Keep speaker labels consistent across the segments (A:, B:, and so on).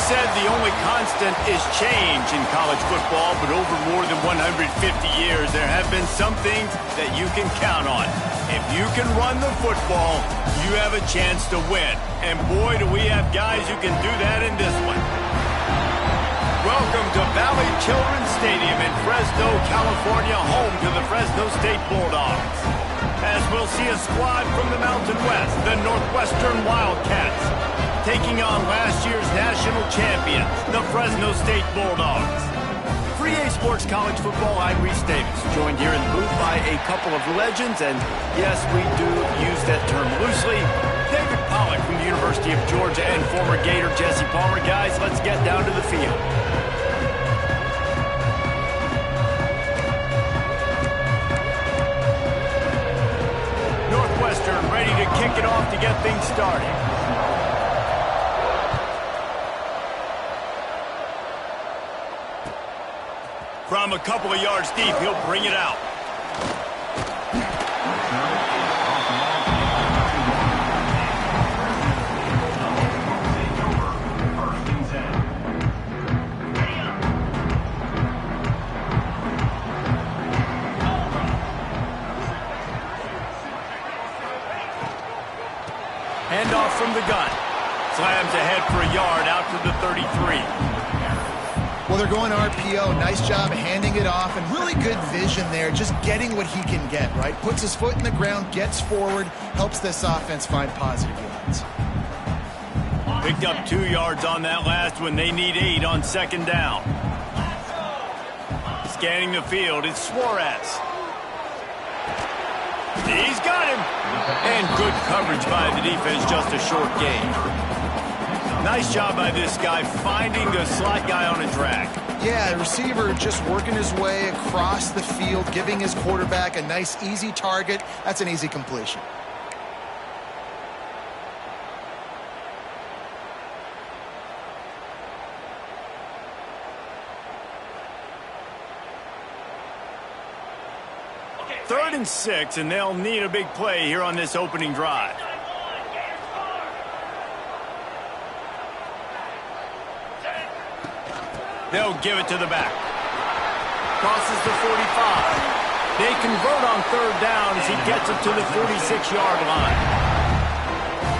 A: said the only constant is change in college football, but over more than 150 years, there have been some things that you can count on. If you can run the football, you have a chance to win. And boy, do we have guys who can do that in this one. Welcome to Valley Children's Stadium in Fresno, California, home to the Fresno State Bulldogs. As we'll see a squad from the Mountain West, the Northwestern Wildcats, taking on last year's national champions, the Fresno State Bulldogs. For EA Sports College Football, I'm Reese Davis, joined here in the booth by a couple of legends, and yes, we do use that term loosely. David Pollack from the University of Georgia and former Gator Jesse Palmer. Guys, let's get down to the field. Northwestern ready to kick it off to get things started. From a couple of yards deep, he'll bring it out. Handoff from the gun. Slams ahead for a yard out to the 33.
B: Well, they're going RPO. Nice job handing it off, and really good vision there, just getting what he can get, right? Puts his foot in the ground, gets forward, helps this offense find positive yards.
A: Picked up 2 yards on that last one. They need 8 on second down. Scanning the field, it's Suarez. He's got him. And good coverage by the defense, just a short gain. Nice job by this guy finding the slot guy on a drag.
B: Yeah, the receiver just working his way across the field, giving his quarterback a nice, easy target. That's an easy completion.
A: Third and 6, and they'll need a big play here on this opening drive. They'll give it to the back. Crosses the 45. They convert on third down as he gets it to the 46-yard line.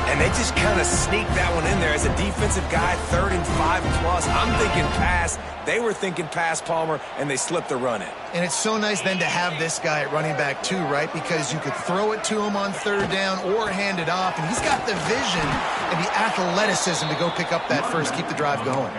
C: And they just kind of sneak that one in there as a defensive guy, 3rd and 5+. I'm thinking pass. They were thinking pass, Palmer, and they slipped the run in.
B: And it's so nice then to have this guy at running back too, right? Because you could throw it to him on third down or hand it off, and he's got the vision and the athleticism to go pick up that first, keep the drive going.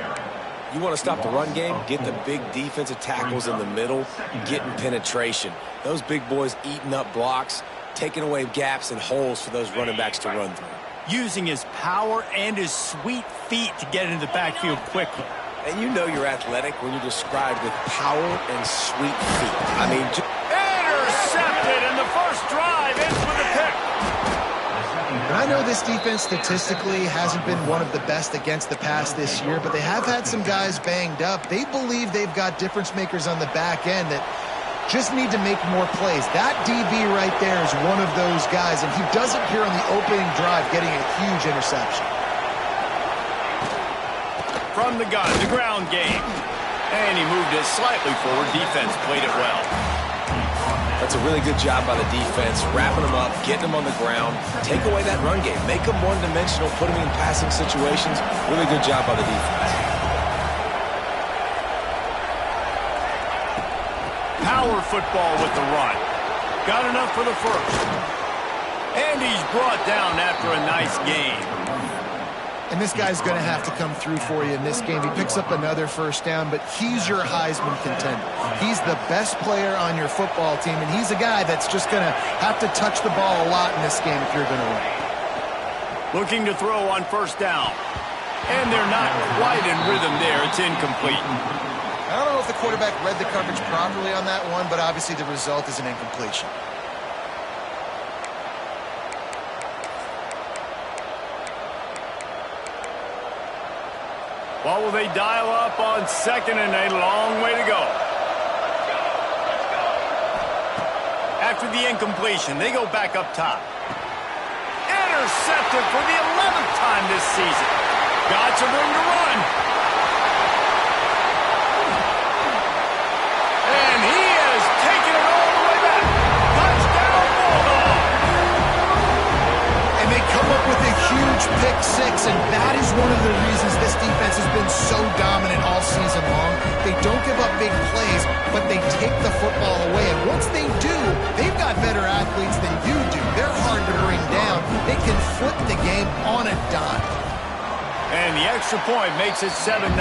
C: You want to stop the run game? Get the big defensive tackles in the middle, getting penetration. Those big boys eating up blocks, taking away gaps and holes for those running backs to run through.
A: Using his power and his sweet feet to get into the backfield quickly.
C: And you know you're athletic when you're described with power and sweet feet. I mean,
A: intercepted, and the first drive ends with a pick.
B: And I know this defense statistically hasn't been one of the best against the pass this year, but they have had some guys banged up. They believe they've got difference makers on the back end that just need to make more plays. That DB right there is one of those guys, and he does it here on the opening drive, getting a huge interception.
A: From the gun, the ground game. And he moved it slightly forward. Defense played it well.
C: That's a really good job by the defense, wrapping them up, getting them on the ground. Take away that run game. Make them one-dimensional, put them in passing situations. Really good job by the defense.
A: Power football with the run. Got enough for the first. And he's brought down after a nice game.
B: And this guy's going to have to come through for you in this game. He picks up another first down, but he's your Heisman contender. He's the best player on your football team, and he's a guy that's just going to have to touch the ball a lot in this game if you're going to win.
A: Looking to throw on first down. And they're not quite in rhythm there. It's incomplete.
B: I don't know if the quarterback read the coverage properly on that one, but obviously the result is an incompletion.
A: What will they dial up on second and a long way to go? After the incompletion, they go back up top. Intercepted for the 11th time this season. Got some room to run.
B: pick six, and that is one of the reasons this defense has been so dominant all season long. They don't give up big plays, but they take the football away. And once they do, they've got better athletes than you do. They're hard to bring down. They can flip the game on a dime.
A: And the extra point makes it 7-0.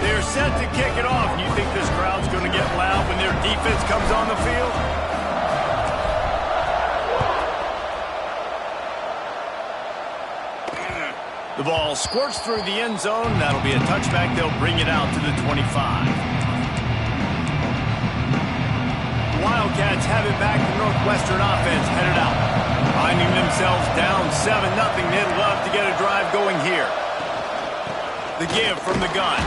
A: They're set to kick it off. You think this crowd's going to get loud when their defense comes on the field? The ball squirts through the end zone. That'll be a touchback. They'll bring it out to the 25. Wildcats have it back. The Northwestern offense headed out. Finding themselves down 7-0. They'd love to get a drive going here. The give from the gun.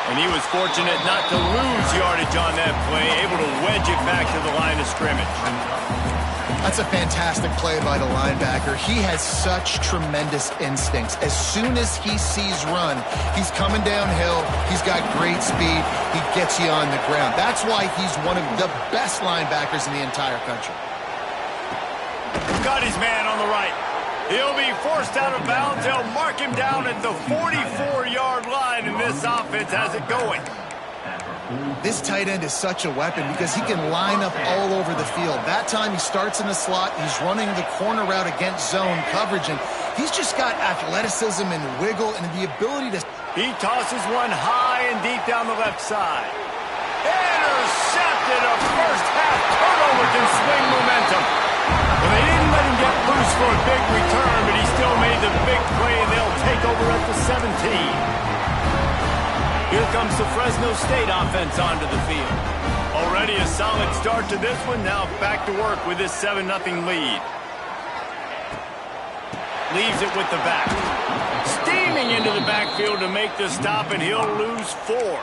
A: And he was fortunate not to lose yardage on that play, able to wedge it back to the line of scrimmage.
B: That's a fantastic play by the linebacker. He has such tremendous instincts. As soon as he sees run, he's coming downhill. He's got great speed. He gets you on the ground. That's why he's one of the best linebackers in the entire country.
A: Got his man on the right. He'll be forced out of bounds. They'll mark him down at the 44-yard line, and this offense has it going.
B: This tight end is such a weapon because he can line up all over the field. That time he starts in the slot. He's running the corner route against zone coverage, and he's just got athleticism and wiggle and the ability to...
A: He tosses one high and deep down the left side. Intercepted. A first-half turnover can swing momentum. Well, they didn't let him get loose for a big return, but he still made the big play, and they'll take over at the 17. Here comes the Fresno State offense onto the field. Already a solid start to this one. Now back to work with this 7-0 lead. Leaves it with the back. Steaming into the backfield to make the stop, and he'll lose 4.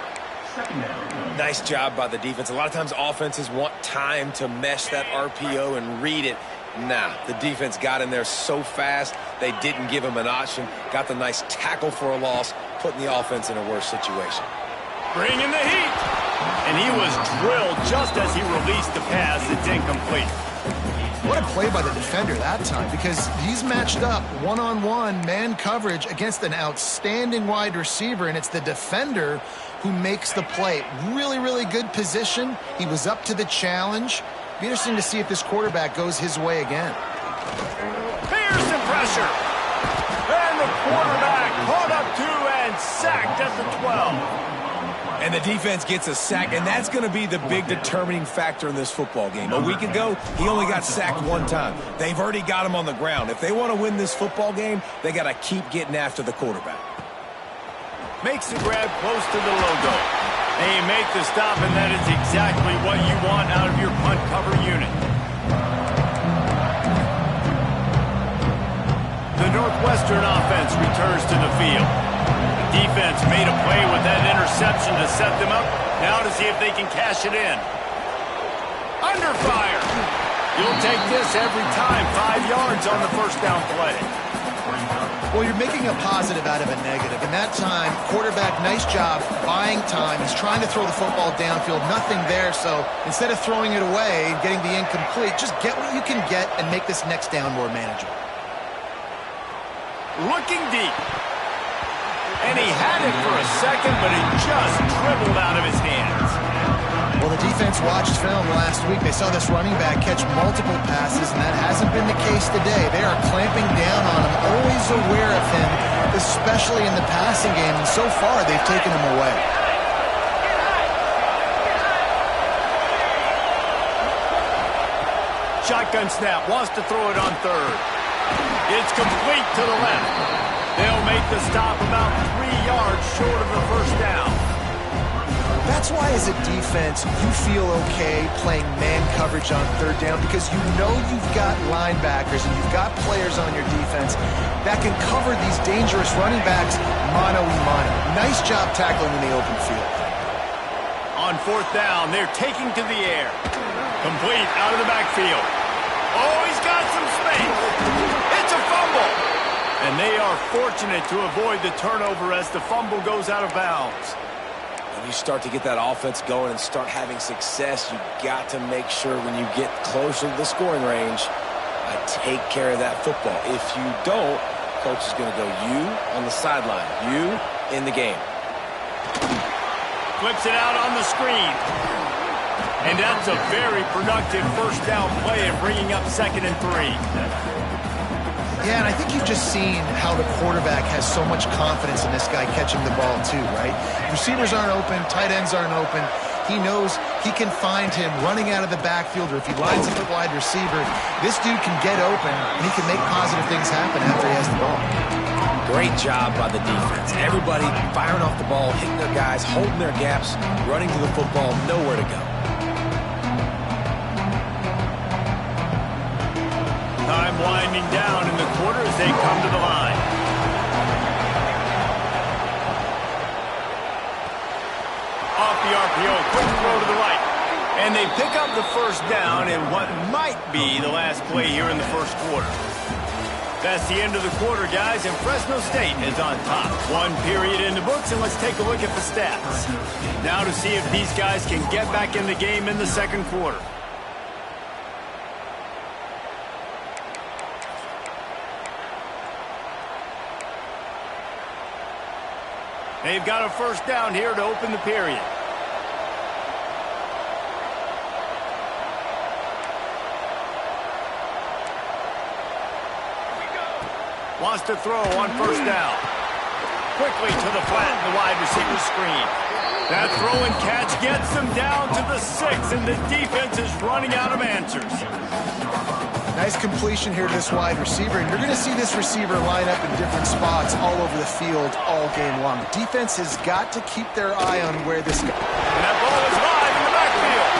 C: Nice job by the defense. A lot of times offenses want time to mesh that RPO and read it. Nah, the defense got in there so fast, they didn't give him an option. Got the nice tackle for a loss, putting the offense in a worse situation.
A: Bringing the heat. And he was drilled just as he released the pass. It's incomplete.
B: What a play by the defender that time, because he's matched up one-on-one man coverage against an outstanding wide receiver, and it's the defender who makes the play. Really, really good position. He was up to the challenge. Be interesting to see if this quarterback goes his way again.
A: Pearson pressure. And the quarterback caught up to and sacked at the 12.
C: And the defense gets a sack, and that's going to be the big determining factor in this football game. A week ago, he only got sacked one time. They've already got him on the ground. If they want to win this football game, they got to keep getting after the quarterback.
A: Makes the grab close to the logo. They make the stop, and that is exactly what you want out of your punt cover unit. The Northwestern offense returns to the field. The defense made a play with that interception to set them up. Now to see if they can cash it in. Under fire. You'll take this every time. 5 yards on the first down play.
B: Well, you're making a positive out of a negative. And that time, quarterback, nice job buying time. He's trying to throw the football downfield. Nothing there, so instead of throwing it away and getting the incomplete, just get what you can get and make this next down more manageable.
A: Looking deep. And he had it for a second, but it just dribbled out of his hands.
B: Well, the defense watched film last week. They saw this running back catch multiple passes, and that hasn't been the case today. They are clamping down on him, always aware of him, especially in the passing game. And so far, they've taken him away.
A: Shotgun snap, wants to throw it on third. It's complete to the left. They'll make the stop about 3 yards short of the first down.
B: That's why, as a defense, you feel okay playing man coverage on third down, because you know you've got linebackers and you've got players on your defense that can cover these dangerous running backs mano-a-mano. Nice job tackling in the open field.
A: On fourth down, they're taking to the air. Complete out of the backfield. Oh, he's got some space. It's a fumble. And they are fortunate to avoid the turnover as the fumble goes out of bounds.
C: When you start to get that offense going and start having success, you got to make sure when you get closer to the scoring range, take care of that football. If you don't, coach is going to go you on the sideline, you in the game.
A: Flips it out on the screen. And that's a very productive first down play of bringing up 2nd and 3.
B: Yeah, and I think you've just seen how the quarterback has so much confidence in this guy catching the ball too, right? Receivers aren't open, tight ends aren't open. He knows he can find him running out of the backfield, or if he lines up a wide receiver, this dude can get open, and he can make positive things happen after he has the ball.
C: Great job by the defense. Everybody firing off the ball, hitting their guys, holding their gaps, running to the football, nowhere to go.
A: Time winding down in the quarter as they come to the line. Off the RPO, quick throw to the right. And they pick up the first down in what might be the last play here in the first quarter. That's the end of the quarter, guys, and Fresno State is on top. 1 period in the books, and let's take a look at the stats. Now to see if these guys can get back in the game in the second quarter. They've got a first down here to open the period. Wants to throw on first down. Quickly to the flat, the wide receiver screen. That throw and catch gets them down to the 6, and the defense is running out of answers.
B: Nice completion here to this wide receiver, and you're going to see this receiver line up in different spots all over the field all game long. The defense has got to keep their eye on where this guy.
A: And that ball is live in the backfield.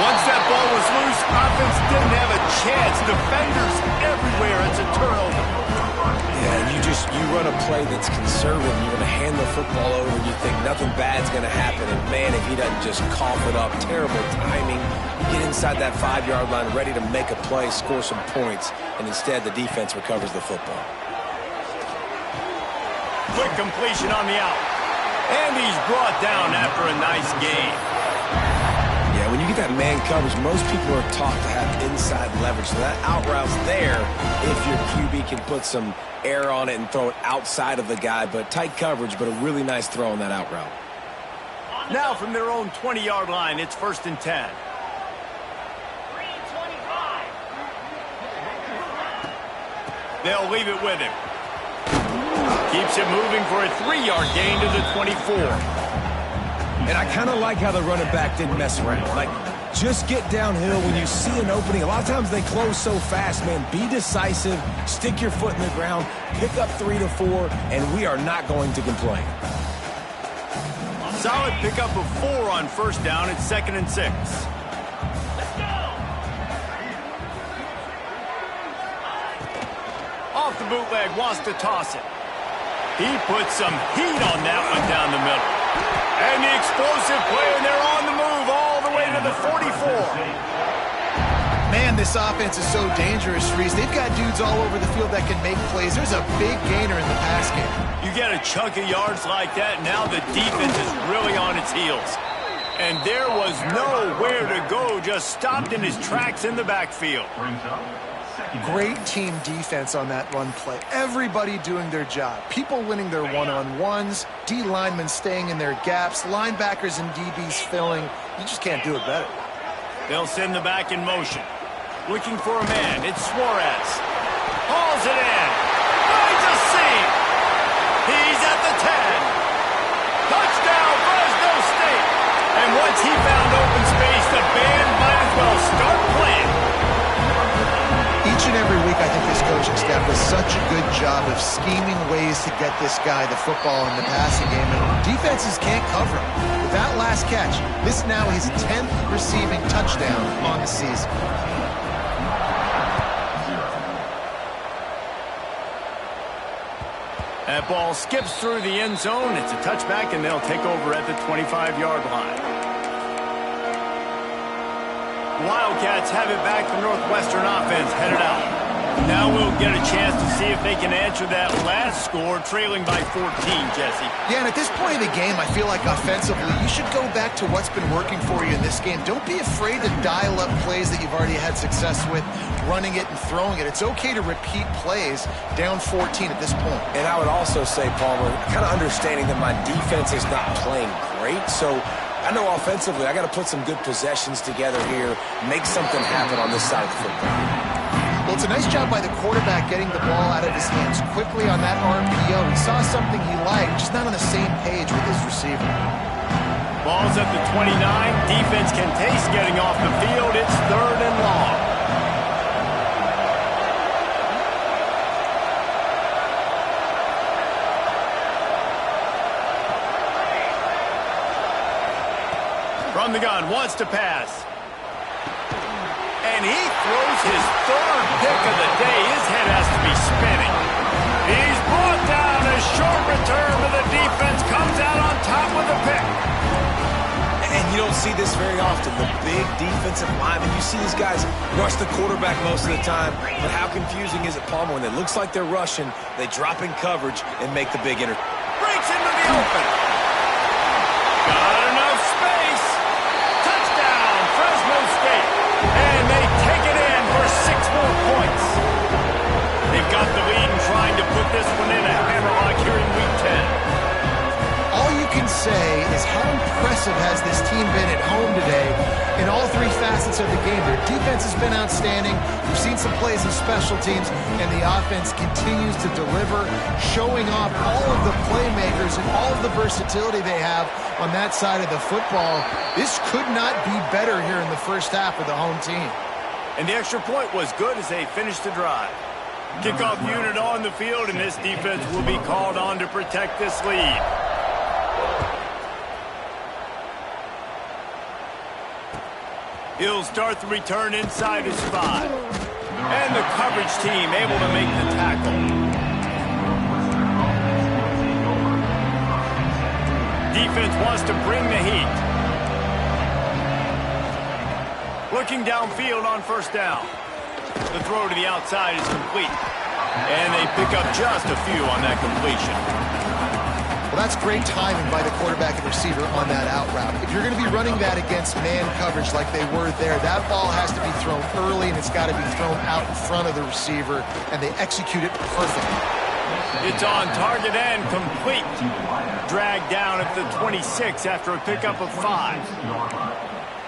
A: Once that ball was loose, offense didn't have a chance. Defenders everywhere. It's a turnover.
C: Yeah, you run a play that's conservative. You're going to hand the football over, and you think nothing bad's going to happen. And, man, if he doesn't just cough it up, terrible timing. You get inside that 5-yard line ready to make a play, score some points, and instead the defense recovers the football.
A: Quick completion on the out. And he's brought down after a nice gain.
C: Yeah, when you get that man coverage, most people are taught to have inside leverage. So that out route's there if your QB can put some air on it and throw it outside of the guy. But tight coverage, but a really nice throw on that out route.
A: Now from their own 20-yard line, it's 1st and 10. They'll leave it with him. Keeps it moving for a 3-yard gain to the 24.
C: And I kind of like how the running back didn't mess around. Like, just get downhill when you see an opening. A lot of times they close so fast, man. Be decisive, stick your foot in the ground, pick up 3 to 4, and we are not going to complain.
A: Solid pickup of 4 on first down. It's 2nd and 6. Off the bootleg, wants to toss it. He puts some heat on that one down the middle. And the explosive play, and they're on the move all the way to the 44.
B: Man, this offense is so dangerous, Reese. They've got dudes all over the field that can make plays. There's a big gainer in the pass game.
A: You get a chunk of yards like that, now the defense is really on its heels. And there was nowhere to go, just stopped in his tracks in the backfield.
B: Great team defense on that run play. Everybody doing their job. People winning their one-on-ones, D linemen staying in their gaps, linebackers and DBs filling. You just can't do it better.
A: They'll send the back in motion. Looking for a man. It's Suarez. Hauls it in. Finds a seam. He's at the 10. Touchdown, Fresno State. And once he found open space, the band might as well start playing.
B: Each and every week, I think this coaching staff does such a good job of scheming ways to get this guy the football in the passing game, and defenses can't cover him. With that last catch, this now his 10th receiving touchdown on the season.
A: That ball skips through the end zone. It's a touchback, and they'll take over at the 25-yard line. Wildcats have it back. The Northwestern offense headed out. Now we'll get a chance to see if they can answer that last score, trailing by 14, Jesse.
B: Yeah, and at this point of the game, I feel like offensively, you should go back to what's been working for you in this game. Don't be afraid to dial up plays that you've already had success with, running it and throwing it. It's okay to repeat plays down 14 at this point.
C: And I would also say, Palmer, kind of understanding that my defense is not playing great, so I know offensively I got to put some good possessions together here, make something happen on this side of the football.
B: Well, it's a nice job by the quarterback getting the ball out of his hands quickly on that RPO. He saw something he liked, just not on the same page with his receiver.
A: Ball's at the 29. Defense can taste getting off the field. It's 3rd and long. From the gun, wants to pass. And he throws his 3rd pick of the day. His head has to be spinning. He's brought down. A short return to the defense. Comes out on top with a pick.
C: And you don't see this very often. The big defensive linemen, you see these guys rush the quarterback most of the time. But how confusing is it, Palmer, when it looks like they're rushing, they drop in coverage and make the big interception.
A: Breaks into the open. Got enough space. Touchdown, Fresno State. And they take it in for 6 more points. They've got the lead and trying to put this one in a hammerlock here in Week 10.
B: All you can say is how impressive has this team been at home today in all 3 facets of the game. Their defense has been outstanding. We've seen some plays in special teams, and the offense continues to deliver, showing off all of the playmakers and all of the versatility they have on that side of the football. This could not be better here in the first half of the home team.
A: And the extra point was good as they finished the drive. Kickoff unit on the field, and this defense will be called on to protect this lead. He'll start the return inside his 5. And the coverage team able to make the tackle. Defense wants to bring the heat. Looking downfield on 1st down. The throw to the outside is complete. And they pick up just a few on that completion.
B: Well, that's great timing by the quarterback and receiver on that out route. If you're going to be running that against man coverage like they were there, that ball has to be thrown early, and it's got to be thrown out in front of the receiver, and they execute it perfectly.
A: It's on target and complete. Dragged down at the 26 after a pickup of 5.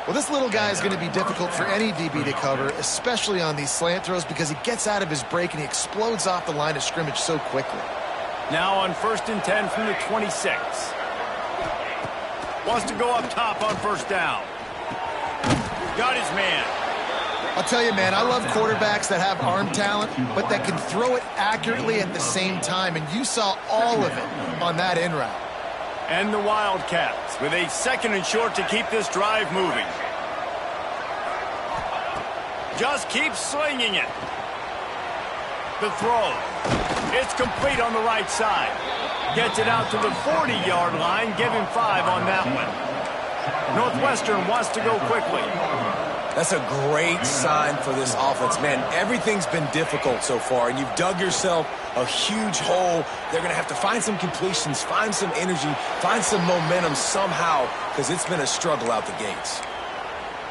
B: Well, this little guy is going to be difficult for any DB to cover, especially on these slant throws, because he gets out of his break and he explodes off the line of scrimmage so quickly.
A: Now on 1st and 10 from the 26. Wants to go up top on 1st down. Got his man.
B: I'll tell you, man, I love quarterbacks that have arm talent, but that can throw it accurately at the same time, and you saw all of it on that in route.
A: And the Wildcats with a 2nd and short to keep this drive moving. Just keep slinging it. The throw. It's complete on the right side. Gets it out to the 40-yard line. Give him 5 on that one. Northwestern wants to go quickly.
C: That's a great sign for this offense. Man, everything's been difficult so far, and you've dug yourself a huge hole. They're going to have to find some completions, find some energy, find some momentum somehow, because it's been a struggle out the gates.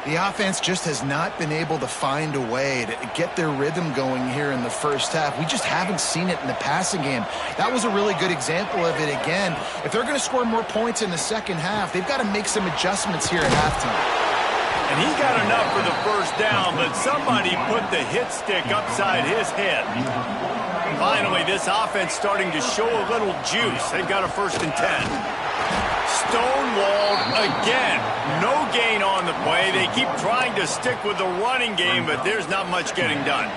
B: The offense just has not been able to find a way to get their rhythm going here in the first half. We just haven't seen it in the passing game. That was a really good example of it again. If they're going to score more points in the second half, they've got to make some adjustments here at halftime.
A: And he got enough for the 1st down, but somebody put the hit stick upside his head. Finally, this offense starting to show a little juice. They've got a 1st and 10. Stonewalled again. No gain on the play. They keep trying to stick with the running game, but there's not much getting done.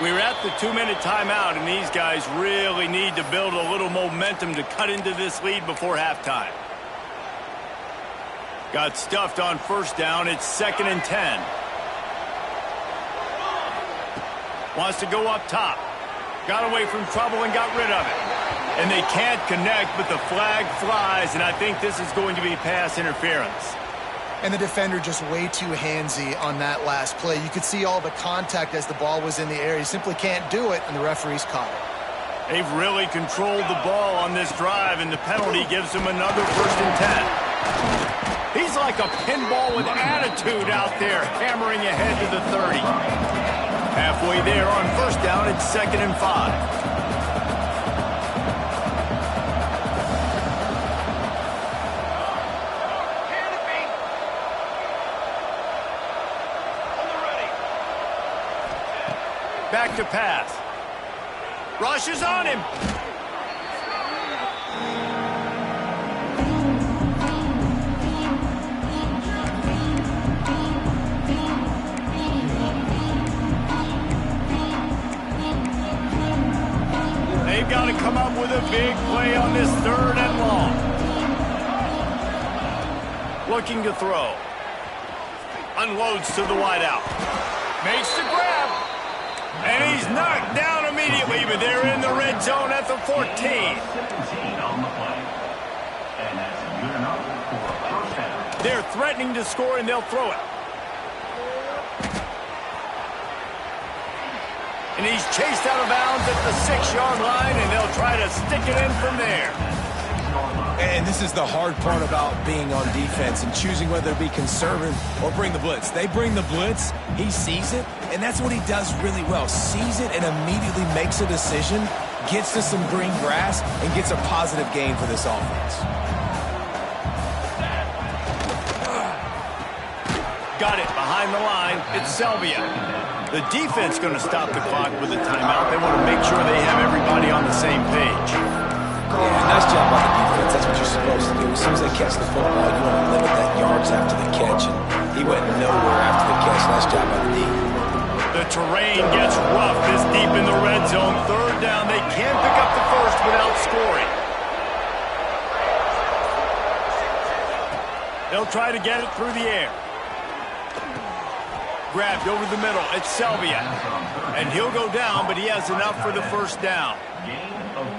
A: We're at the 2-minute timeout, and these guys really need to build a little momentum to cut into this lead before halftime. Got stuffed on 1st down. It's 2nd and 10. Wants to go up top. Got away from trouble and got rid of it. And they can't connect, but the flag flies, and I think this is going to be pass interference.
B: And the defender just way too handsy on that last play. You could see all the contact as the ball was in the air. He simply can't do it, and the referee's caught it.
A: They've really controlled the ball on this drive, and the penalty gives him another 1st and 10. He's like a pinball with attitude out there, hammering ahead to the 30. Halfway there on 1st down, it's 2nd and 5. Back to pass. Rush is on him. They've got to come up with a big play on this 3rd and long. Looking to throw. Unloads to the wideout. Makes the grab. And he's knocked down immediately, but they're in the red zone at the 14. They're threatening to score, and they'll throw it. And he's chased out of bounds at the 6-yard line, and they'll try to stick it in from there.
C: And this is the hard part about being on defense and choosing whether to be conservative or bring the blitz. They bring the blitz, he sees it, and that's what he does really well. Sees it and immediately makes a decision, gets to some green grass, and gets a positive gain for this offense.
A: Got it behind the line. It's Selvia. The defense going to stop the clock with a timeout. They want to make sure they have everybody on the same page.
C: Yeah, nice job by the defense. That's what you're supposed to do. As soon as they catch the football, you want to limit that yards after the catch, and he went nowhere after the catch. Nice job by the D.
A: The terrain gets rough this deep in the red zone. 3rd down. They can't pick up the first without scoring. They'll try to get it through the air. Grabbed over the middle. It's Selvia. And he'll go down, but he has enough for the 1st down.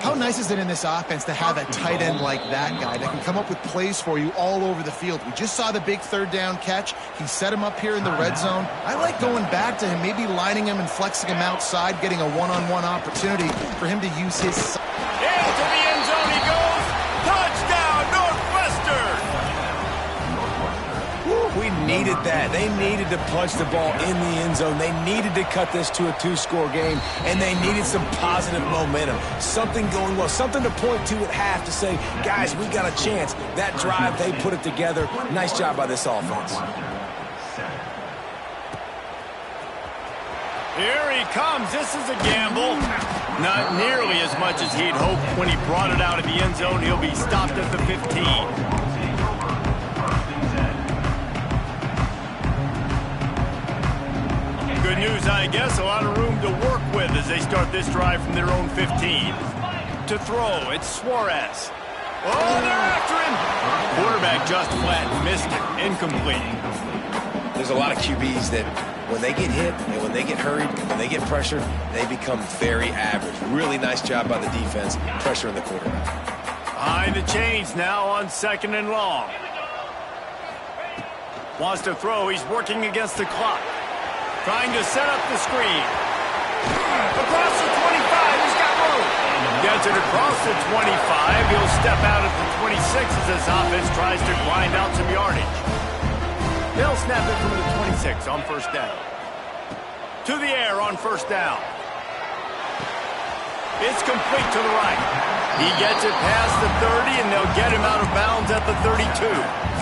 B: How nice is it in this offense to have a tight end like that guy that can come up with plays for you all over the field? We just saw the big 3rd down catch. He set him up here in the red zone. I like going back to him, maybe lining him and flexing him outside, getting a one-on-one opportunity for him to use his...
A: Into the end zone he goes. Touchdown, Northwestern!
C: We needed that. They needed to punch the ball in the end zone. They needed to cut this to a 2-score game, and they needed some positive momentum. Something going well, something to point to at half to say, guys, we got a chance. That drive, they put it together. Nice job by this offense.
A: Here he comes. This is a gamble. Not nearly as much as he'd hoped. When he brought it out of the end zone, he'll be stopped at the 15. Good news, I guess. A lot of room to work with as they start this drive from their own 15. To throw, it's Suarez. Oh, they're after him. Quarterback just flat missed it. Incomplete.
C: There's a lot of QBs that when they get hit and when they get hurried, when they get pressured, they become very average. Really nice job by the defense, pressuring the quarterback.
A: Behind the chains now on 2nd and long. Wants to throw. He's working against the clock. Trying to set up the screen. Across the 25, he's got room. Gets it across the 25. He'll step out at the 26 as this offense tries to grind out some yardage. They'll snap it from the 26 on 1st down. To the air on 1st down. It's complete to the right. He gets it past the 30, and they'll get him out of bounds at the 32.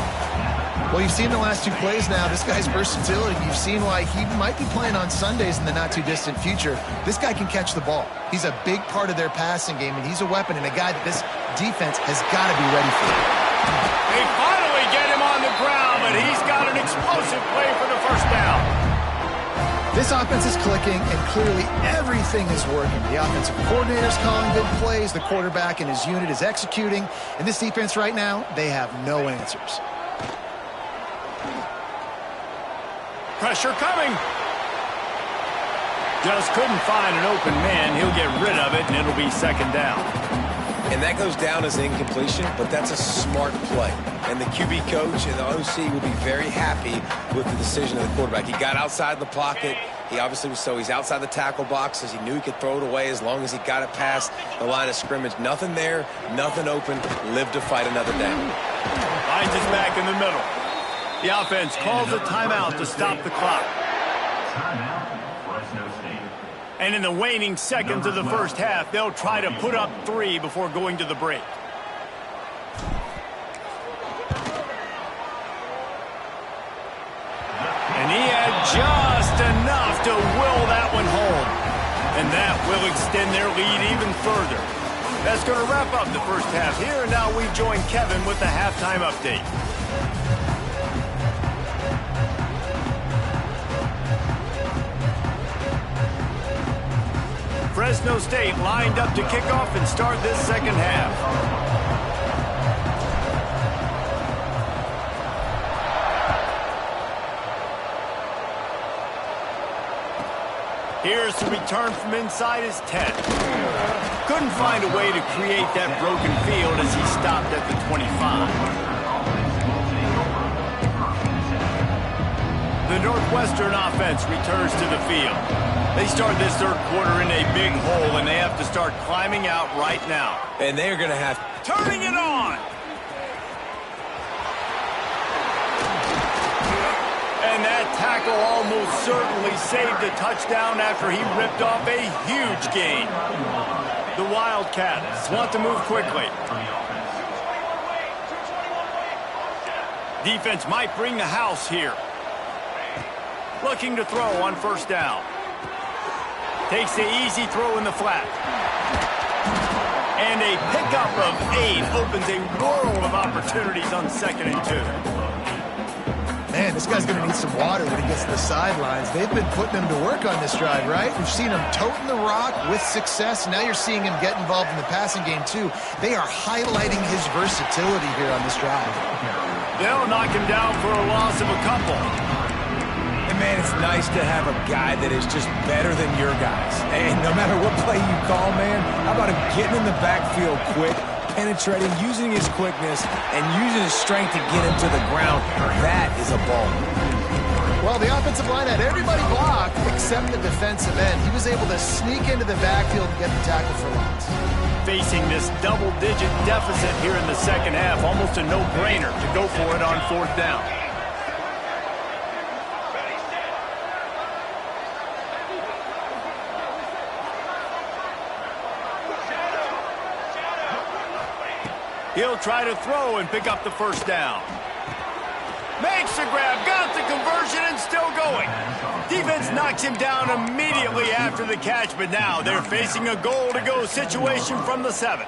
B: Well, you've seen the last 2 plays now. This guy's versatility. You've seen why he might be playing on Sundays in the not-too-distant future. This guy can catch the ball. He's a big part of their passing game, and he's a weapon and a guy that this defense has got to be ready for.
A: They finally get him on the ground, but he's got an explosive play for the 1st down.
B: This offense is clicking, and clearly everything is working. The offensive coordinator's calling good plays. The quarterback and his unit is executing. And this defense right now, they have no answers.
A: Pressure coming. Just couldn't find an open man. He'll get rid of it, and it'll be 2nd down.
C: And that goes down as an incompletion, but that's a smart play. And the QB coach and the OC will be very happy with the decision of the quarterback. He got outside the pocket. He obviously was he's outside the tackle boxes. He knew he could throw it away as long as he got it past the line of scrimmage. Nothing there, nothing open. Live to fight another down.
A: Finds his back in the middle. The offense calls a timeout to stop the clock. And in the waning seconds of the first half, they'll try to put up 3 before going to the break. And he had just enough to will that one home. And that will extend their lead even further. That's going to wrap up the first half here. And now we join Kevin with the halftime update. Fresno State lined up to kick off and start this second half. Here's the return from inside his 10. Couldn't find a way to create that broken field as he stopped at the 25. The Northwestern offense returns to the field. They start this third quarter in a big hole, and they have to start climbing out right now.
C: And they're going to have...
A: Turning it on! And that tackle almost certainly saved a touchdown after he ripped off a huge gain. The Wildcats want to move quickly. Defense might bring the house here. Looking to throw on first down. Takes the easy throw in the flat. And a pickup of 8 opens a world of opportunities on 2nd and 2.
B: Man, this guy's going to need some water when he gets to the sidelines. They've been putting him to work on this drive, right? We've seen him toting the rock with success. Now you're seeing him get involved in the passing game, too. They are highlighting his versatility here on this drive.
A: They'll knock him down for a loss of a couple.
C: And, man, it's nice to have a guy that is just better than your guys. And no matter what play you call, man, how about him getting in the backfield quick, penetrating, using his quickness, and using his strength to get him to the ground? That is a ball.
B: Well, the offensive line had everybody blocked except the defensive end. He was able to sneak into the backfield and get the tackle for loss.
A: Facing this double-digit deficit here in the second half, almost a no-brainer to go for it on 4th down. He'll try to throw and pick up the first down. Makes the grab, got the conversion, and still going. Defense knocks him down immediately after the catch, but now they're facing a goal-to-go situation from the 7.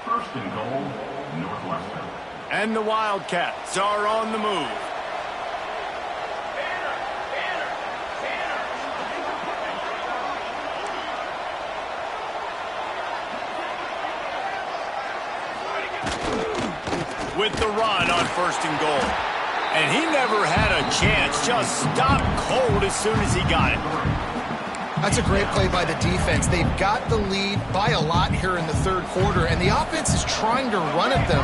D: 1st and goal, Northwestern.
A: And the Wildcats are on the move. With the run on 1st and goal. And he never had a chance, just stopped cold as soon as he got it.
B: That's a great play by the defense. They've got the lead by a lot here in the 3rd quarter, and the offense is trying to run at them,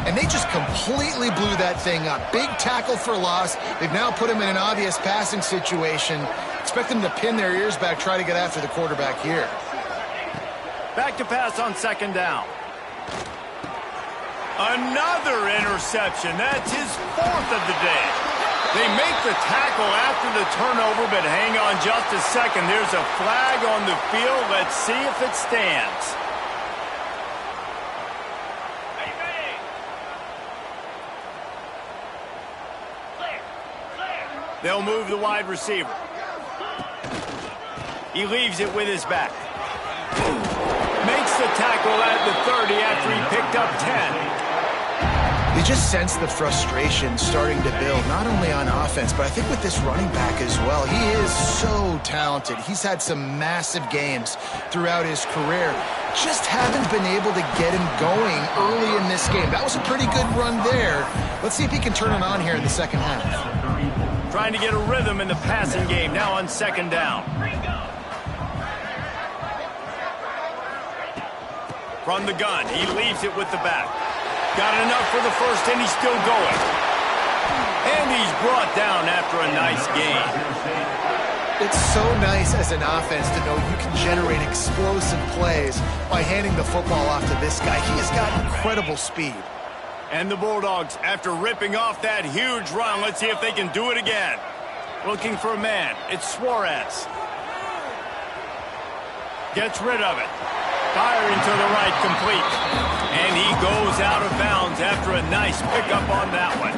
B: and they just completely blew that thing up. Big tackle for loss. They've now put him in an obvious passing situation. Expect them to pin their ears back, try to get after the quarterback here.
A: Back to pass on 2nd down. Another interception. That's his 4th of the day. They make the tackle after the turnover, but hang on just a second. There's a flag on the field. Let's see if it stands. They'll move the wide receiver. He leaves it with his back. Makes the tackle at the 30 after he picked up 10.
B: You just sense the frustration starting to build, not only on offense, but I think with this running back as well. He is so talented. He's had some massive games throughout his career. Just haven't been able to get him going early in this game. That was a pretty good run there. Let's see if he can turn it on here in the second half.
A: Trying to get a rhythm in the passing game now on 2nd down. From the gun, he leaves it with the back. Got enough for the first, and he's still going. And he's brought down after a nice gain.
B: It's so nice as an offense to know you can generate explosive plays by handing the football off to this guy. He has got incredible speed.
A: And the Bulldogs, after ripping off that huge run, let's see if they can do it again. Looking for a man. It's Suarez. Gets rid of it. Firing to the right, complete. And he goes out of bounds after a nice pickup on that one.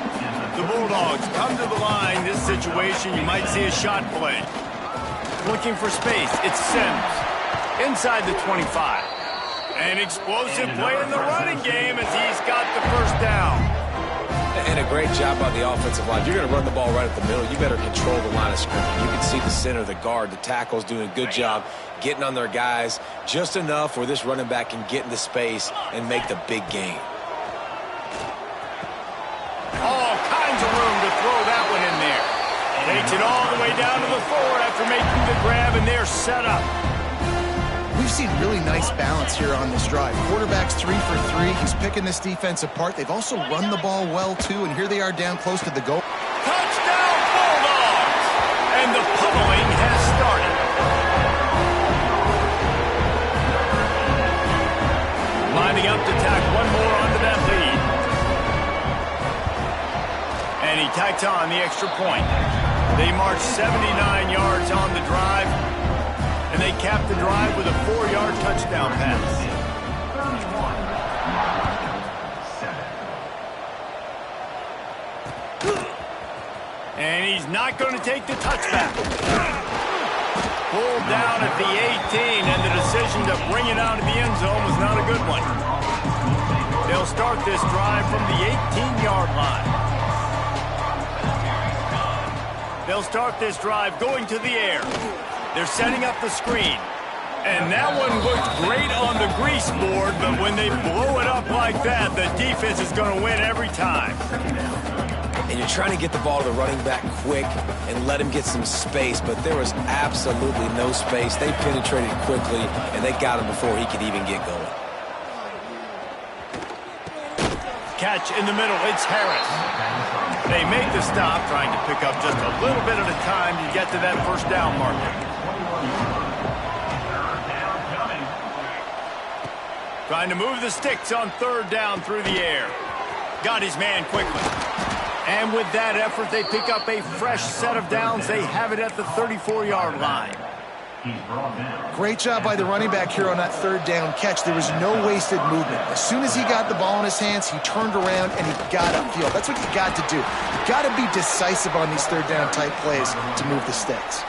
A: The Bulldogs come to the line. This situation, you might see a shot play. Looking for space. It's Sims. Inside the 25. An explosive play in the running game as he's got the first down.
C: And a great job by the offensive line. You're going to run the ball right at the middle. You better control the line of scrimmage. You can see the center, the guard, the tackles doing a good job getting on their guys just enough where this running back can get into space and make the big gain.
A: All kinds of room to throw that one in there. Takes it all the way down to the 4 after making the grab, and they're set up.
B: We've seen really nice balance here on this drive. Quarterback's 3 for 3. He's picking this defense apart. They've also run the ball well, too, and here they are down close to the goal.
A: Touchdown, Bulldogs! And the pummeling has started. Lining up to tack one more onto that lead. And he tacks on the extra point. They march 79 yards on the drive. And they cap the drive with a 4-yard touchdown pass. And he's not going to take the touchback. Pulled down at the 18, and the decision to bring it out of the end zone was not a good one. They'll start this drive from the 18-yard line. They'll start this drive going to the air. They're setting up the screen. And that one looked great on the grease board, but when they blow it up like that, the defense is going to win every time.
C: And you're trying to get the ball to the running back quick and let him get some space, but there was absolutely no space. They penetrated quickly, and they got him before he could even get going.
A: Catch in the middle, it's Harris. They make the stop, trying to pick up just a little bit at a time to get to that first down marker. Trying to move the sticks on 3rd down through the air. Got his man quickly. And with that effort, they pick up a fresh set of downs. They have it at the 34-yard line.
B: Great job by the running back here on that 3rd down catch. There was no wasted movement. As soon as he got the ball in his hands, he turned around and he got upfield. That's what you got to do. You got to be decisive on these 3rd down type plays to move the sticks.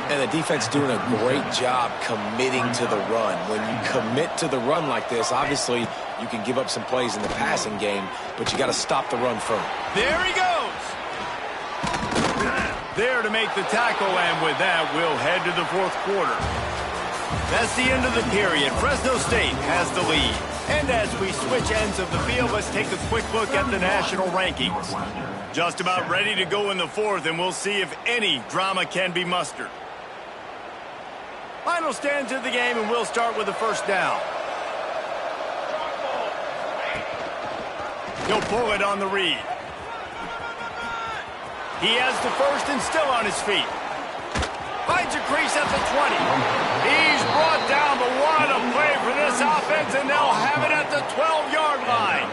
C: And the defense doing a great job committing to the run. When you commit to the run like this, obviously you can give up some plays in the passing game, but you got to stop the run first.
A: There he goes. There to make the tackle, and with that, we'll head to the 4th quarter. That's the end of the period. Fresno State has the lead. And as we switch ends of the field, let's take a quick look at the national rankings. Just about ready to go in the 4th, and we'll see if any drama can be mustered. Final stands of the game, and we'll start with the first down. He'll pull it on the read. He has the first and still on his feet. Finds a crease at the 20. He's brought down, but what a play for this offense, and they'll have it at the 12-yard line.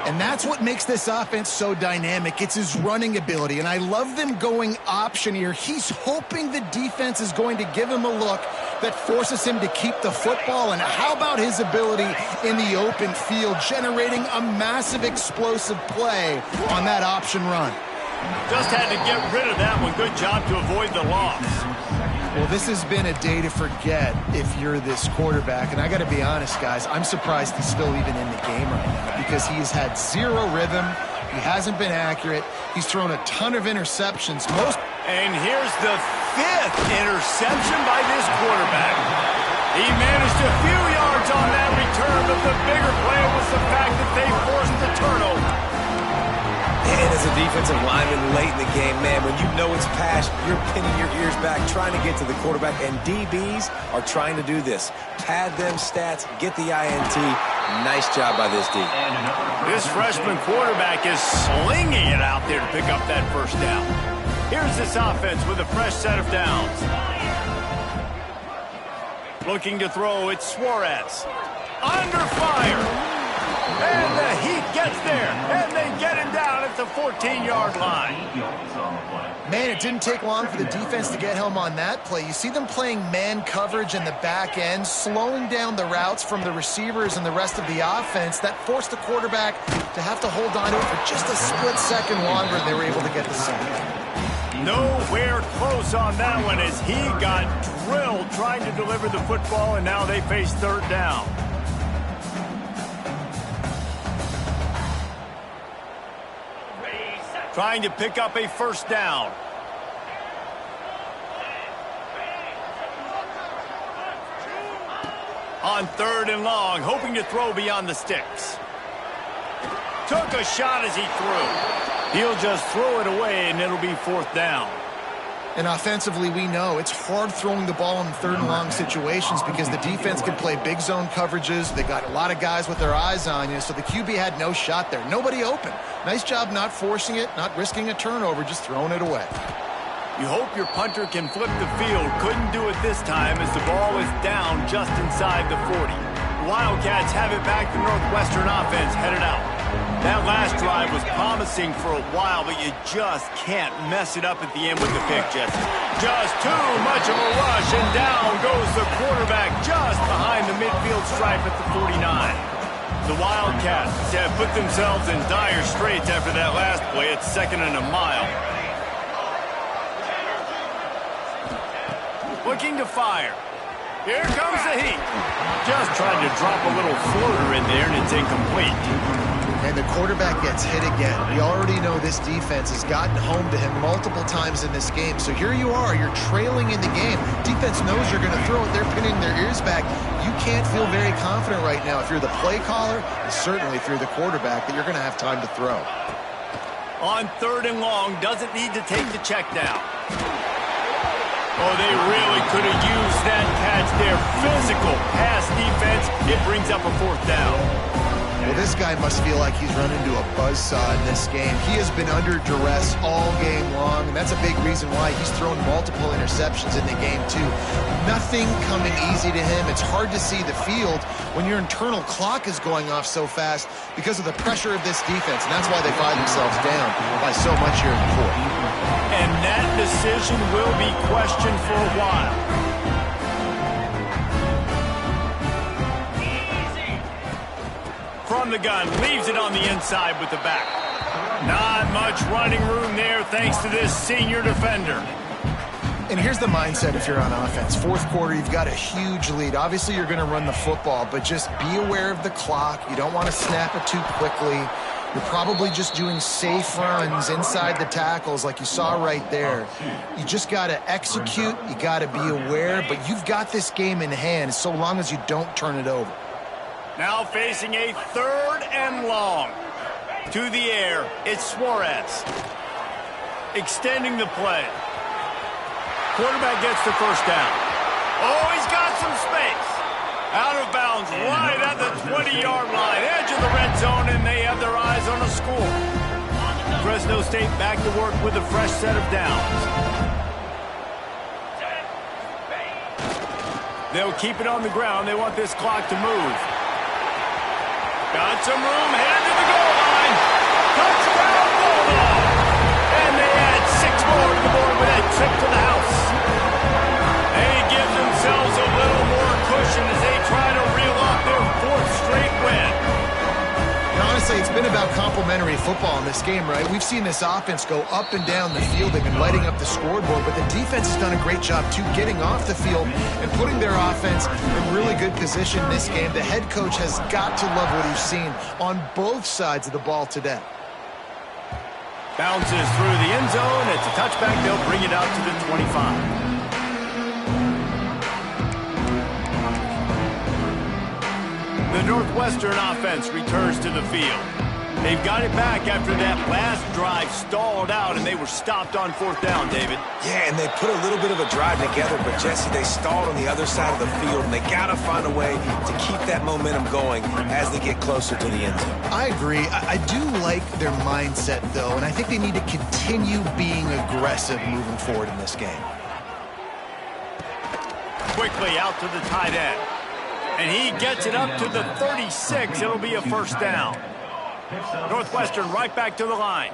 B: And that's what makes this offense so dynamic. It's his running ability, and I love them going option here. He's hoping the defense is going to give him a look that forces him to keep the football. And how about his ability in the open field, generating a massive explosive play on that option run?
A: Just had to get rid of that one. Good job to avoid the loss.
B: Well, this has been a day to forget if you're this quarterback. And I got to be honest, guys, I'm surprised he's still even in the game right now because he has had zero rhythm. He hasn't been accurate. He's thrown a ton of interceptions.
A: And here's the 5th interception by this quarterback. He managed a few yards on that return, but the bigger play was the fact that they forced the turnover.
C: And as a defensive lineman late in the game, man, when you know it's pass, you're pinning your ears back, trying to get to the quarterback, and DBs are trying to do this. Pad them stats, get the INT. Nice job by this D.
A: This freshman quarterback is slinging it out there to pick up that first down. Here's this offense with a fresh set of downs. Looking to throw, it's Suarez. Under fire. And the Heat gets there, and they get him down at the 14-yard line.
B: Man, it didn't take long for the defense to get home on that play. You see them playing man coverage in the back end, slowing down the routes from the receivers and the rest of the offense. That forced the quarterback to have to hold on to it for just a split second longer, and they were able to get the sack.
A: Nowhere close on that one as he got drilled trying to deliver the football, and now they face third down. Trying to pick up a first down. On third and long, hoping to throw beyond the sticks. Took a shot as he threw. He'll just throw it away, and it'll be fourth down.
B: And offensively, we know it's hard throwing the ball in third and long situations because the defense can play big zone coverages. They got a lot of guys with their eyes on you, so the QB had no shot there. Nobody open. Nice job not forcing it, not risking a turnover, just throwing it away.
A: You hope your punter can flip the field. Couldn't do it this time as the ball is down just inside the 40. The Wildcats have it back. The Northwestern offense headed out. That last drive was promising for a while, but you just can't mess it up at the end with the pick, Jesse. Just too much of a rush, and down goes the quarterback just behind the midfield stripe at the 49. The Wildcats have put themselves in dire straits after that last play. It's second and a mile. Looking to fire. Here comes the Heat. Just trying to drop a little floater in there, and it's incomplete.
B: And the quarterback gets hit again. We already know this defense has gotten home to him multiple times in this game. So here you are, you're trailing in the game. Defense knows you're going to throw it. They're pinning their ears back. You can't feel very confident right now if you're the play caller, and certainly if you're the quarterback, that you're going to have time to throw.
A: On third and long, doesn't need to take the check down. Oh, they really could have used that catch there. Physical pass defense. It brings up a fourth down.
B: Well, this guy must feel like he's run into a buzzsaw in this game. He has been under duress all game long, and that's a big reason why he's thrown multiple interceptions in the game, too. Nothing coming easy to him. It's hard to see the field when your internal clock is going off so fast because of the pressure of this defense, and that's why they find themselves down by so much here in the fourth.
A: And that decision will be questioned for a while. From the gun, leaves it on the inside with the back. Not much running room there thanks to this senior defender.
B: And here's the mindset if you're on offense. Fourth quarter, you've got a huge lead. Obviously, you're going to run the football, but just be aware of the clock. You don't want to snap it too quickly. You're probably just doing safe runs inside the tackles like you saw right there. You just got to execute. You got to be aware, but you've got this game in hand so long as you don't turn it over.
A: Now facing a third and long. To the air, it's Suarez. Extending the play. Quarterback gets the first down. Oh, he's got some space. Out of bounds, right at the 20-yard line. Edge of the red zone, and they have their eyes on a score. Fresno State back to work with a fresh set of downs. They'll keep it on the ground. They want this clock to move. Got some room, headed to the goal line. Touchdown, Bulldog! And they add 6 more to the board with that trip to the house. They give themselves a little more cushion as they try to reel off their 4th straight win.
B: And honestly, it's been about complementary football in this game, right? We've seen this offense go up and down the field. They've been lighting up the scoreboard, but the defense has done a great job, too, getting off the field and putting their offense in really good position in this game. The head coach has got to love what he's seen on both sides of the ball today.
A: Bounces through the end zone. It's a touchback. They'll bring it out to the 25. The Northwestern offense returns to the field. They've got it back after that last drive stalled out, and they were stopped on 4th down, David.
C: Yeah, and they put a little bit of a drive together, but, Jesse, they stalled on the other side of the field, and they got to find a way to keep that momentum going as they get closer to the end zone.
B: I agree. I do like their mindset, though, and I think they need to continue being aggressive moving forward in this game.
A: Quickly out to the tight end. And he gets it up to the 36. It'll be a 1st down. Northwestern right back to the line.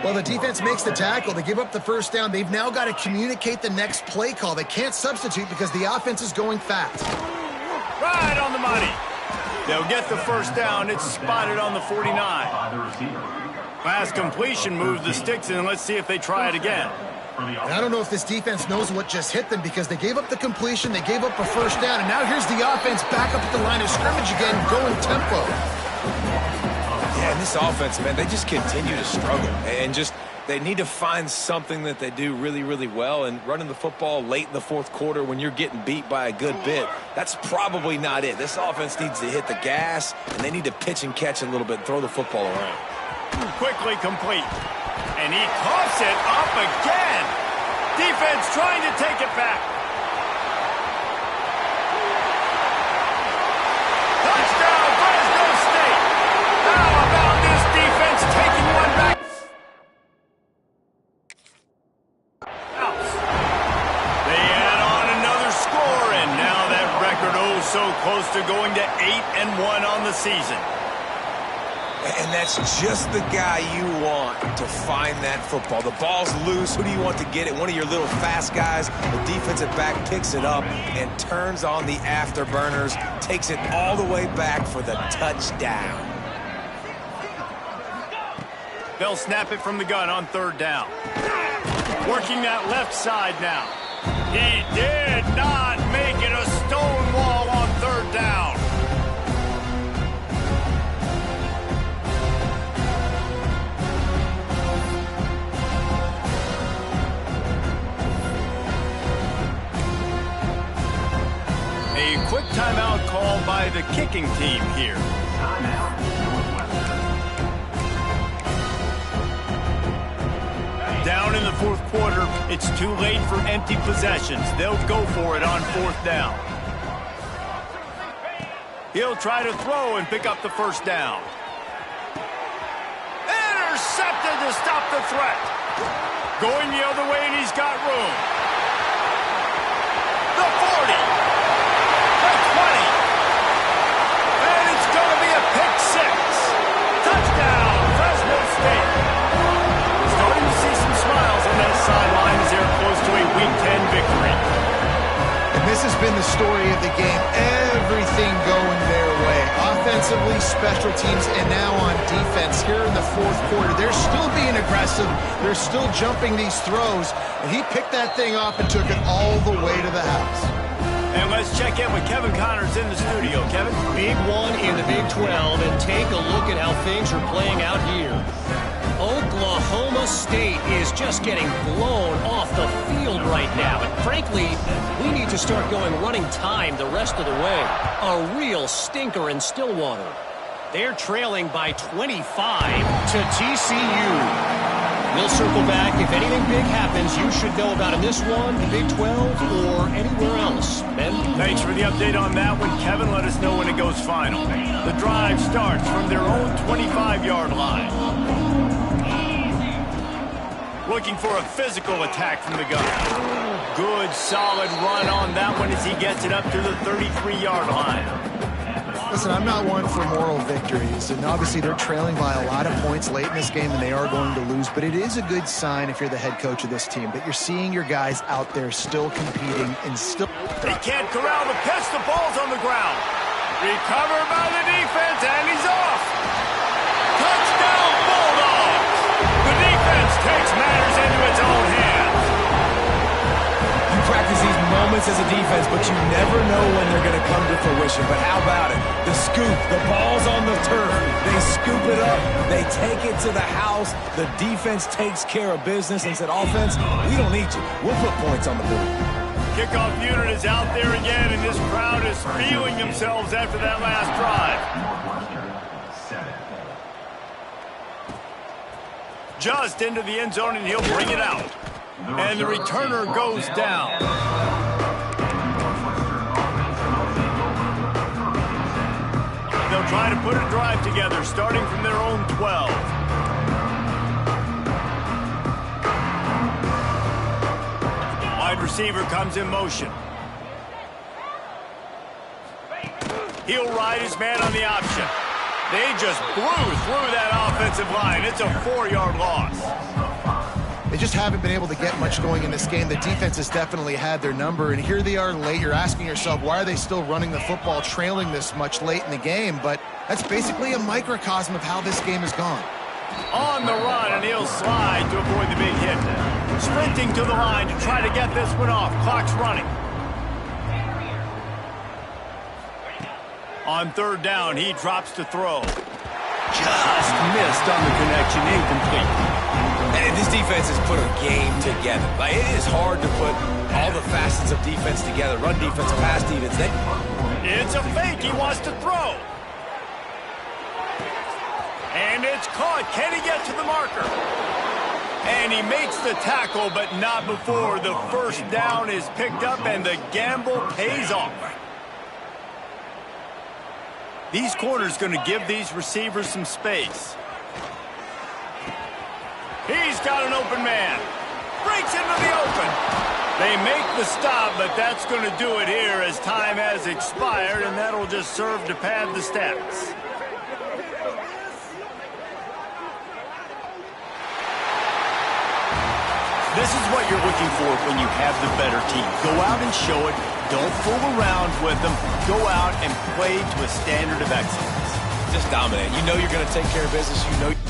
B: Well, the defense makes the tackle. They give up the 1st down. They've now got to communicate the next play call. They can't substitute because the offense is going fast.
A: Right on the money. They'll get the 1st down. It's spotted on the 49. Last completion moves the sticks in. Let's see if they try it again.
B: And I don't know if this defense knows what just hit them because they gave up the completion, they gave up a 1st down, and now here's the offense back up at the line of scrimmage again, going tempo.
C: Yeah, and this offense, man, they just continue to struggle. And they need to find something that they do really, really well. And running the football late in the 4th quarter when you're getting beat by a good bit, that's probably not it. This offense needs to hit the gas, and they need to pitch and catch a little bit and throw the football around.
A: Quickly complete. And he coughs it up again. Defense trying to take it back. Touchdown, Fresno State. How about this defense taking one back? They add on another score, and now that record so close to going to 8-1 on the season.
C: And that's just the guy you want to find that football. The ball's loose. Who do you want to get it? One of your little fast guys. The defensive back picks it up and turns on the afterburners, takes it all the way back for the touchdown.
A: They'll snap it from the gun on 3rd down. Working that left side now. He did not make it a stone wall on 3rd down. A quick timeout called by the kicking team here. Down in the 4th quarter, it's too late for empty possessions. They'll go for it on 4th down. He'll try to throw and pick up the 1st down. Intercepted to stop the threat. Going the other way, and he's got room. The 40. The 20. And it's going to be a pick 6. Touchdown, Fresno State. Starting to see some smiles on that sideline as they're close to a Week 10 victory.
B: And this has been the story of the game. Everything going their way. Offensively, special teams, and now on defense here in the 4th quarter. They're still being aggressive. They're still jumping these throws. And he picked that thing off and took it all the way to the house.
A: And let's check in with Kevin Connors in the studio. Kevin?
E: Big one in the Big 12, and take a look at how things are playing out here. Oklahoma State is just getting blown off the field right now. And frankly, we need to start going running time the rest of the way. A real stinker in Stillwater. They're trailing by 25 to TCU. We'll circle back. If anything big happens, you should know about in this one, the Big 12, or anywhere else. Ben?
A: Thanks for the update on that one, Kevin. Let us know when it goes final. The drive starts from their own 25-yard line. Looking for a physical attack from the gun. Good, solid run on that one as he gets it up to the 33-yard line.
B: Listen, I'm not one for moral victories, and obviously they're trailing by a lot of points late in this game, and they are going to lose, but it is a good sign if you're the head coach of this team that you're seeing your guys out there still competing and still...
A: They can't corral the pitch. The ball's on the ground. Recovered by the defense, and he's off. Touchdown, Bulldogs. The defense takes matters into its own hands.
C: You practice these moments as a defense, but you never know when they're going to come to fruition. But how about it? The scoop, the ball's on the turf. They scoop it up. They take it to the house. The defense takes care of business and said, offense, we don't need you. We'll put points on the board.
A: Kickoff unit is out there again, and this crowd is feeling themselves after that last drive. just into the end zone, and he'll bring it out. And the returner goes down. They'll try to put a drive together, starting from their own 12. Wide receiver comes in motion. He'll ride his man on the option. They just blew through that offensive line. It's a 4-yard loss.
B: They just haven't been able to get much going in this game. The defense has definitely had their number, and here they are late. You're asking yourself, why are they still running the football, trailing this much late in the game? But that's basically a microcosm of how this game has gone.
A: On the run, and he'll slide to avoid the big hit. Sprinting to the line to try to get this one off. Clock's running. On third down, he drops to throw. Just missed on the connection, incomplete.
C: And this defense has put a game together. Like, it is hard to put all the facets of defense together. Run defense, pass defense.
A: It's a fake. He wants to throw. And it's caught. Can he get to the marker? And he makes the tackle, but not before the first down is picked up and the gamble pays off. These corners going to give these receivers some space. He's got an open man. Breaks into the open. They make the stop, but that's going to do it here as time has expired, and that'll just serve to pad the stats. This is what you're looking for when you have the better team. Go out and show it. Don't fool around with them. Go out and play to a standard of excellence.
C: Just dominate. You know you're going to take care of business. You know